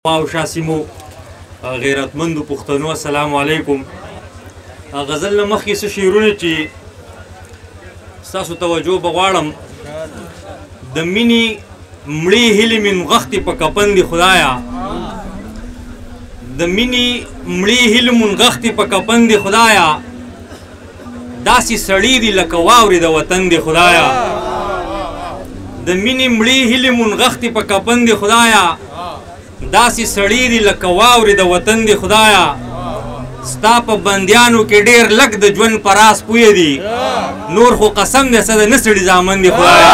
او شاسمو غیرتمندو پښتنو السلام علیکم. غزل مخکې څه شعرونه چې ستاسو توجه بغواړم د مینې مړې هیلې مې نغښتې په کفن دي خدایا، د مینې مړې هیلې مې نغښتې په کفن دي خدایا، داسې سړی دي لکه واورې د وطن دي خدایا، د مینې مړې هیلې مې نغښتې په کفن دي خدایا، داسې سړی دی لکه واورې د وطن دی خدایا، ستا په بندیانو کې ډېر لږ د ژوند په راز پوهې دي، نور خو قسم دی څه د نه سړي زامن دی خدایا.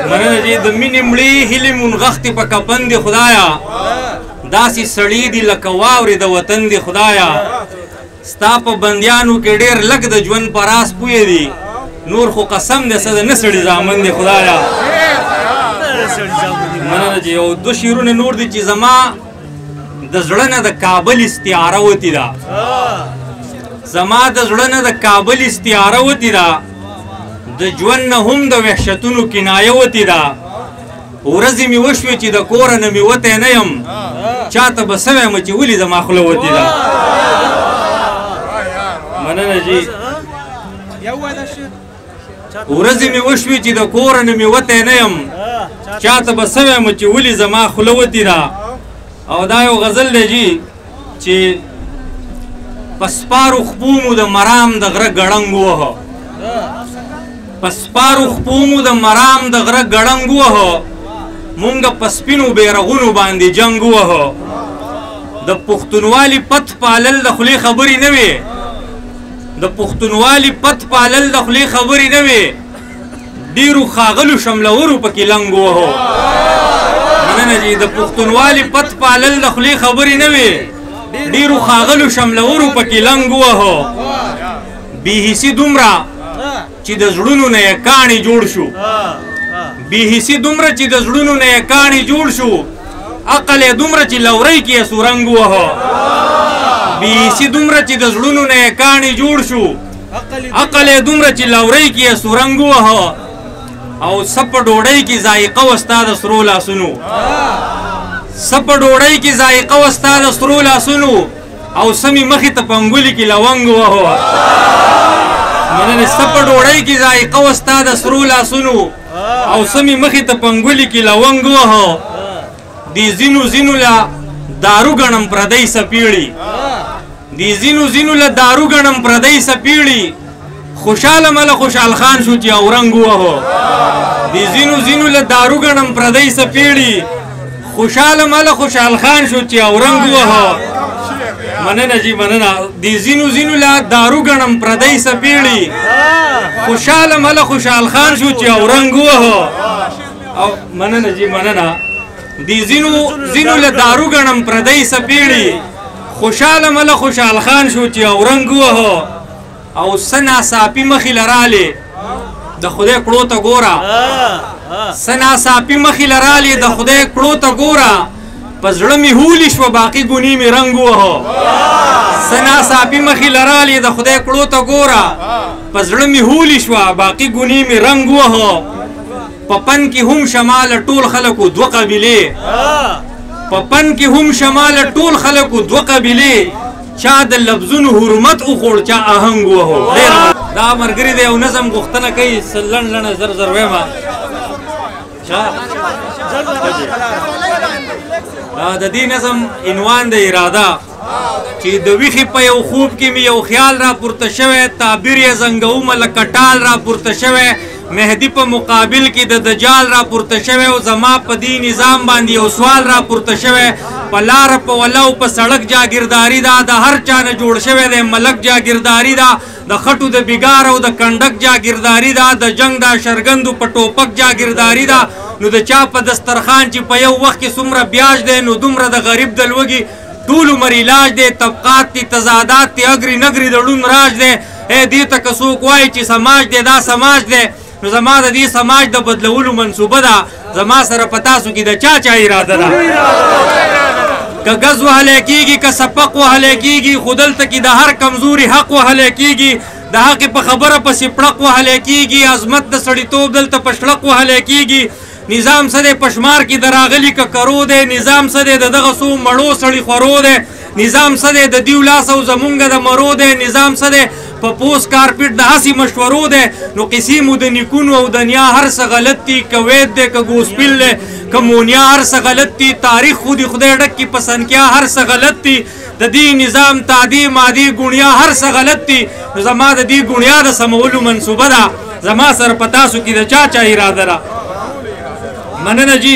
مننه چې د مینې مړې هیلې مې نغښتې په کفن دی خدایا، داسې سړی دی لکه واورې د وطن دی خدایا، ستا په بندیانو کې ډېر لږ د ژوند په راز پوهې دي، نور خو قسم دی څه د نه سړي زامن دی خدایا. مننه چې یو دو شعرونه نور دي چې زما د زړه نه د کابل استعاره وتې ده، زما د زړه نه د کابل استعاره وتې ده، د ژوند نه هم د وحشتونو کنایه وتې ده، ورځې مې وشوې چې د کوره نه مې وتی نه یم، چاته به څه وایم چې ولې زما خوله وتې ده. مننه جي ورځې مې وشوې چې د کوره نه مې وتی نه یم، چاته به څه وایم چې ولې زما خوله وتې ده. او دا یو غزل دی جي چې په سپارو خپو مو د مرام د غره ګړنګ ووهه، په سپارو خپو مو د مرام د غره ګړنګ ووهه، مونږ په سپینو بیرغونو باندې جنګ ووهه، د پښتونوالي پت پالل د خولې خبرې نه وې، د پښتونوالي پت پالل د خولې خبرې نه وې، ډېرو ښاغلو شملورو پکې لنګ ووهو. مننه جي د پښتونوالي پت پالل د خولې خبرې نه وې، ډېرو ښاغلو شملورو پکې لنګ ووهو، بې حسي دومره چې د زړونو نه یې کاڼي جوړ شو، بې حسي دومره چې د زړونو نه یې کاڼي جوړ شو، عقل یې دومره چې لورۍ کې یې سورنګ ووهو، بې حسي دومره چې د زړونو نه یې کاڼي جوړ شو، عقل یې دومره چې لورۍ کې یې سورنګ ووهه، او څه په ډوډۍ کې ذایقه وه ستا د سرو لاسونو، څه په ډوډۍ کې ذایقه وه ستا د سرو لاسونو، او څه مې مخې ته په انګولي کې لونګ ووهه. مننه څه په ډوډۍ کې ذایقه وه ستا د سرو لاسونو، او څه مې مخې ته په انګولي کې لونګ ووهه، دې ځینو ځینو له دارو ګڼم پردی سپیړي، دې ځینو ځینو له دارو ګڼم پردی سپیړي، خوشحاله مله خوشحال خان شو چې اورنګ ووهو، دې ځینو ځینو له دارو ګڼم پردی سپیړي، خوشحاله مله خوشحال خان شو چې اورنګ ووهو. مننه جي مننه دې ځینو ځینو له دارو ګڼم پردی سپیړي، خوشحاله مله خوشحال خان شو چې اورنګ ووهو. او مننه جي مننه دې ځینو ځینو له دارو ګڼم پردی سپیړي، خوشحاله مله خوشحال خان شو چې اورنګ ووهو، او څه ناڅاپي مخې لرالې د خدای کړو ته ګوره، څه ناڅاپي مخې لرالې د خدای کړو ته ګوره، په زړه مې هولې شوه باقي ګونې مې رنګ ووهه، څه ناڅاپي مخې لرالې د خدای کړو ته ګوره، په زړه مې هولې شوه باقي ګونې مې رنګ ووهه، په پن کې هم شماله ټول خلکو دوه قبیلې، په پن کې هم شماله ټول خلکو دوه قبیلې، چا د لفظونو حرمت وخوړ چا آهنګ ووهو. دا ملګري دی یو نظم غوښتنه کوي څه لنډ لنډه زر زر ویمه. د دې نظم عنوان د اراده چې د ویښې په یو خوب کې مې یو خیال را پورته شوی، تعبیر یې زنګومه لکه ټال را پورته شوی، مهدي په مقابل کې د دجال را پورته شوی، او زما په دې نظام باندې یو سوال را پورته شوی، په لاره په ولاو په سړک جاګیرداري ده، د هر چا نه جوړ شوی دی ملک جاګیرداري ده، د خټو د بګار او د کنډک جاګیرداري ده، د جنگ د شرګندو په ټوپک جاګیرداري ده، نو د چا په دسترخوان چې په یو وخت کې څومره بیاج دی، نو دومره د غریب د لوږې ټول عمر علاج دی، طبقات دي تضادات دي اګري نګري د ړوند راج دی، دې ته که څوک وایي چې سماج دی دا سماج دی، نو زما د دې سماج د بدلولو منصوبه ده، زما سره په تاسو کې د چا چا اراده ده. که غز وهلی کېږي که سپق وهلی کېږي، خو دلته کې د هر کمزوري حق وهلی کېږي، د هغې په خبره پسې پړق وهلی کېږي، عظمت د سړیتوب دلته په شړق وهلی کېږي، نظام څه دی پشمار کې د راغلي که کرو دی نظام څه دی د دغه څو مړو سړي خورو دی نظام څه دی د دیو لاس او زمونږ د مرو دی نظام څه دی په پوس کارپیټ د هسې مشورو دی نو قیسې مو د نیکونو او د نیا هر څه غلط دي که وید دی که ګوسپل دی که مونیا هر څه غلط دي تاریخ خو د خدای ډک کې پسندکیا هر څه غلط دي د دې نظام تادی مادي ګونیا هر څه غلط دي نو زما د دې ګونیا د سمولو منصوبه ده زما سره په تاسو کې د چا اراده ده مننه جی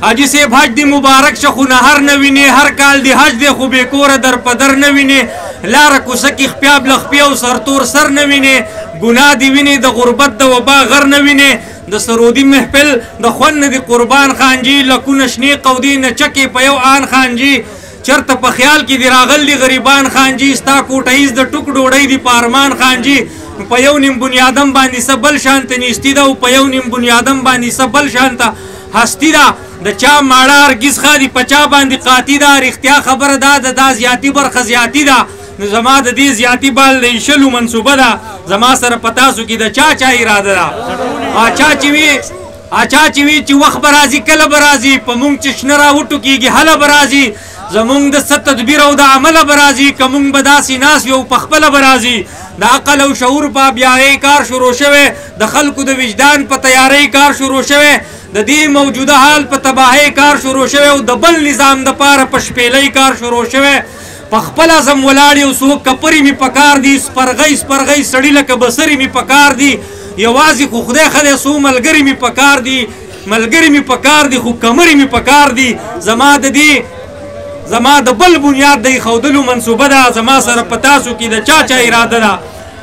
حاجی صاحب حج دی مبارک شه خو نهر نه وینې هر کال دی حج دی خو بې کوره در په در نه وینې لاره کوڅه کې خپیا بلخپې او سرتور سر نه وینې ګناه دی وینې د غربت د وبا غر نه وینې د سرودي محفل د خوند نه دی قربان خانجي لکونه شنې قودي نه چکې په یو آن خانجي چرته په خیال کې دی راغلی غریبان خانجي ستا کوټهیز د ټوک ډوډۍ دی پارمان خانجي په یو نیم بنیادم باندې څه بل شانته نیستي ده او په یو نیم بنیادم باندې څه بل شانته هستی ده د چا ماړه هرګز ښه دي په چا باندې قاطي ده رښتیا خبره ده د دا زیاتي برخه زیاتي ده نو زما د دې زیاتي بال د ایشلو منصوبه ده زما سره په تاسو کې د چا اراده ده چا چې وي چې وخت به راځي کله به راځي په مونږ چې شنه راوټو کېږي هله به راځي زمونږ د څه تدبیر او د عمله به راځي که مونږ به داسې ناست یو په خپله به راځي د عقل او شعور په بیایۍ کار شروع شوی د خلکو د وجدان په تیارۍ کار شروع شوی د دې موجوده حال په تباهۍ کار شروع شوی او د بل نظام دپاره په شپېلۍ کار شروع شوی په خپل اعظم ولاړ یو څوک کپرې مې پکار دي سپرغۍ سړي لکه بسرې مې پکار دي یوازې خو خدای ښه دی څو ملګري مې پکار دي ملګري مې پکار دي خو کمرې مې پکار دي زما د بل بنیاد د ایښودلو منصوبه ده زما سره په تاسو کې د چا اراده ده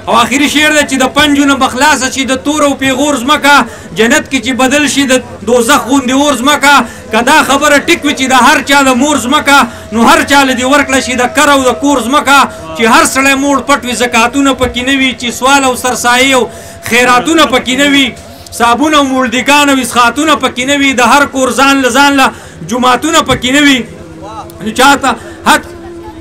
او آخري شعر ده چې د پنجو نه به خلاصه شي د تور او پیغور ځمکه جنت کې چې بدل شي د دوزخ غوندې اور ځمکه که دا خبره ټیک وي چې د هر چا د مور ځمکه نو هر چا له دې ورکړه شي د کر او د کور ځمکه چې هر سړی موړ پټ وي زکاتونه پکې نه وي چې سوال او سرسایي او خیراتونه پکې نه وي صابون او مولدګان او اسخاتونه پکې نه وي د هر کور ځان له جوماتونه پکې نه وي نو چاته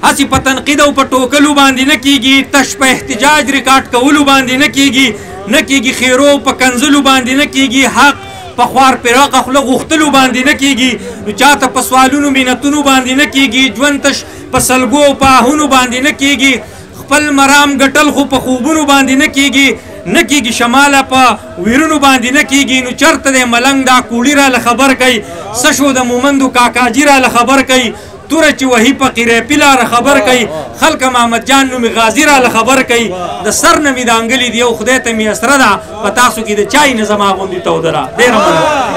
هسې په تنقید او په ټوکلو باندې نه کېږي تش په احتجاج ریکارډ کولو باندې نه کېږي خیرو په کنځلو باندې نه کېږي حق په خوار پراقه خوله غوښتلو باندې نه کېږي نو چاته په سوالونو مینتونو باندې نه کېږي ژوند تش په سلګو او په آهونو باندې نه کېږي خپل مرام ګټل خو په خوبونو باندې نه کېږي شماله په ویرونو باندې نه کېږي نو چرته دی ملنګ دا کوړي راله خبر کوي څه شو د مومندو کاکاجي راله خبر کوي توره چې وهي په قریپي لاره خبر کوي خلکه محمد جان نومې غازي راله خبر کوي د سر نه مې د انګلې دی او خدای ته مې اسره ده په تاسو کې د چای نه زما غوندې توده ده ډېره مننه